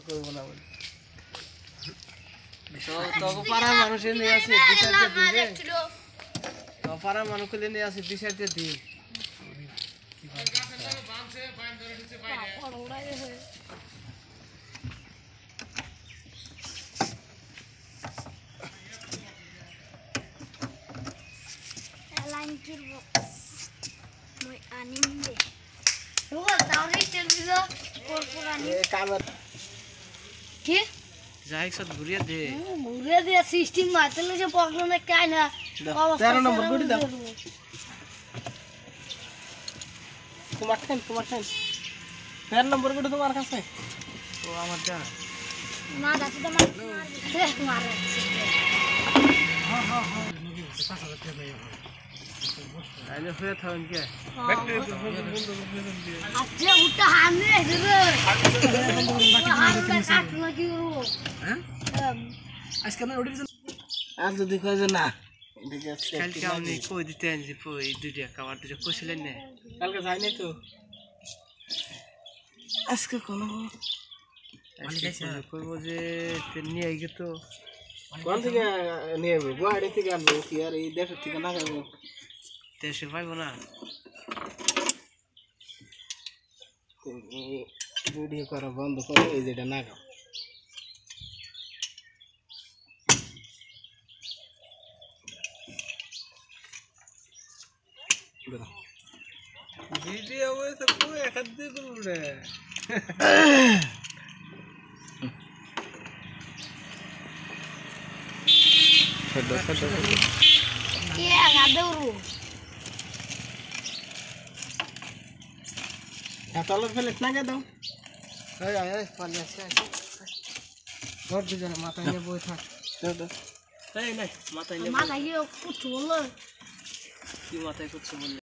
করবো না বলে তখন পাড়ার মানুষের নিয়ে আসি বিচারতে দিবে পাড়ার মানুষকে নিয়ে আসি বিচারতে দিই ঘুরিয়ে দে ঘুরিয়ে দিয়ে সিস্টেম মারতে যে পকড়নে কাই না 13 নম্বর গুটি দাও তোমার 13 নম্বর গুটি তোমার কাছে ও আমার জানা না দাঁতে তো মারে হ্যাঁ হ্যাঁ হ্যাঁ আইলে ফের থাকেন কে আচ্ছা উঠা হামনে রে কাট না কি করব হ্যাঁ আজকে না ওডি আর যদি কয় যে না কালকে আমি কই দিতে আনছি এই দুইটা খাবার দুটো কইছিলেন না কালকে যাই নাই তো আজকে কোন কইব যে নিয়ে আই তো কোন থেকে নিয়ে আইব গুয়াহাটি থেকে আনবো কি আর এই দেশ থেকে না খাইব দেশে পাইব না ভিডিও করা বন্ধ করে এই যেটা না খাও ভিডিও হয়েছে কই একাদ দিয়ে করব রে কে গাদরু এতলা ফেলে নাগে দাও এই পানি আছে ধর দুজনে মাথা নিয়ে বই থাক দাও এই নাই মাথা নিয়ে মাথা গিয়ে কুছ বললো কি মাথায় করছে বল